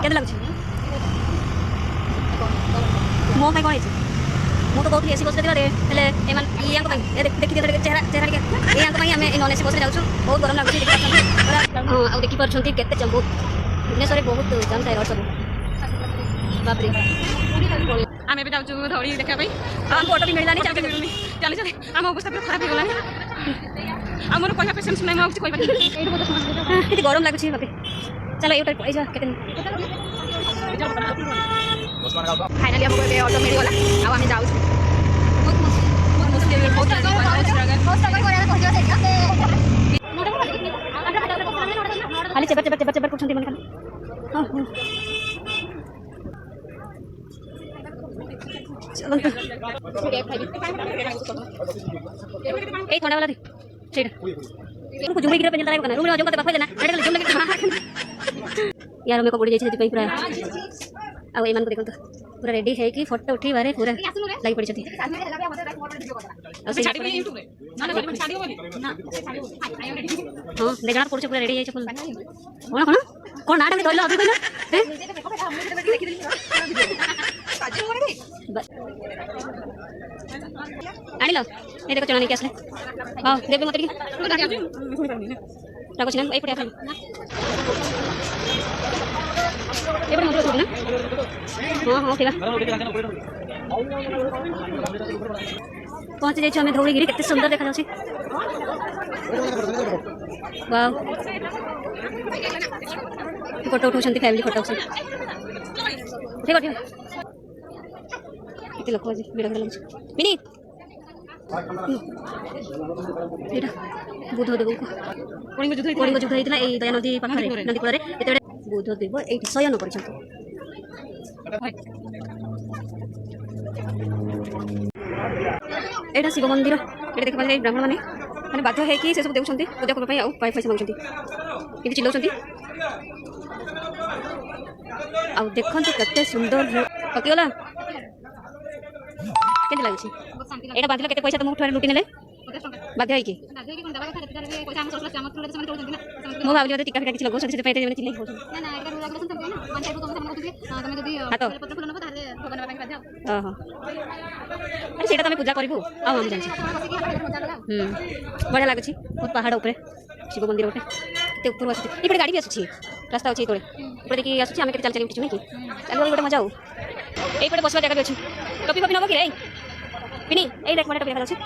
କେତେ ଲାଗୁଛି ମୋ ପାଇଁ କ'ଣ ହେଇଛି ମୁଁ ତ କହୁଥିଲି ଏସି ବସ୍ରେ ଯିବାରେ ହେଲେ ଏମାନେ ଇଆଙ୍କ ପାଇଁ ଦେଖିଦିଅ ଚେହେରା ଟିକେ ଏଆଙ୍କ ପାଇଁ ଆମେ ନନ୍ ଏସି ବସ୍ରେ ଯାଉଛୁ ବହୁତ ଗରମ ଲାଗୁଛି ହଁ ଆଉ ଦେଖିପାରୁଛନ୍ତି କେତେ ବହୁତ ଭୁବନେଶ୍ୱରରେ ବହୁତ ଜାମ୍ ଥାଏ ରୋଡ଼ ସବୁ ବାପରେ ଆମେ ଏବେ ଯାଉଛୁ ଧଉଳି ଦେଖିବା ପାଇଁ ଆମକୁ ଅଟୋ ବି ମିଳିଲାନି ମିଳୁନି ଚାଲି ଚାଲି ଆମ ଅବସ୍ଥା ପୁରା ଖରାପ ହେଇଗଲାଣି ଆମର କହିବା ପେସେନ୍ସ ନାହିଁ ମୁଁ ଆଉ କିଛି କହିପାରିବି କେତେ ଗରମ ଲାଗୁଛି ବାପରେ ଚାଲ ଏଇଟା ପଳେଇଯିବା କେତେ फाइनाली हमको ये ऑटो मिलगला आ आम जाऊँ खाली चेपर चेपर चेपर चेपर कुछ मन खाली थोड़ा वाला दे तुमको जुमड़ी गिरा पे जलता है रूम में जो पाखा देना जुम लगे यार मेरे को बुड़ी जाइए पूरा आ एमान को देखो पूरा रेडी है कि फोटो उठी बारे पूरा लागी पड़ी छथि हां देखना पड़छ पूरा रेडी है फुल कोन कोन कोन नाटक धइलो अभी कहना आनी लो ए देखो चना नहीं के आसले हां देबे मत की राखो छन ए पड़े आ एपटे मत छोड़ ना हाँ हाँ ठीक है पहुँची जाइए आम धौलीगिरी केते सुंदर देखा जाଉଛି वाव फोटो उठाउछन्ती फैमिली फोटो उठाउछन्ती ठीक है केते लोक आज वीडियो कर लागछ मिनी एटा बुद्धदेव को कलिंग युद्ध होइतला ए दया नदी पाखरे नदी कूଳରେ एतेबेले बुद्धदेव एठी शयन କରିଛନ୍ତି एटा शिव मंदिर ये देखा जाए ब्राह्मण मैंने मैंने बाध्य है कि से सब देउछन्ती पूजा करबा पई पैसा मागुछन्ती कि चिल्लाउछन्ती आ देखंतु केते सुंदर पकियोला केते लागछि एटा बाधिला केते पैसा तुम उठा लुटी नेले बाध्य है कि मो भाबली मते टिका फिका किछ लगो से पैते चिल्लाई हो ना ना एटा रुला गसन तम ना पंचायत को हम कहथि तमे जदी पत्र फुल नबो ताले भगवान बाबा के बाध्य हां अरे सेटा तमे पूजा करिबु आ हम जानछि बढ़िया लागछि बहुत पहाड़ ऊपर शिव मंदिर ऊपर केते ऊपर आछि एपटे गाड़ी भी आछि रास्ता अछि तोळे ऊपर देखि आछि हम केते चल चल उठिछु नै कि चल गोटे मजा हो एपटे बसवा जगह भी अछि टोपी नबो कि रे पिनी ए देख मोटा टोपी देखा जाछि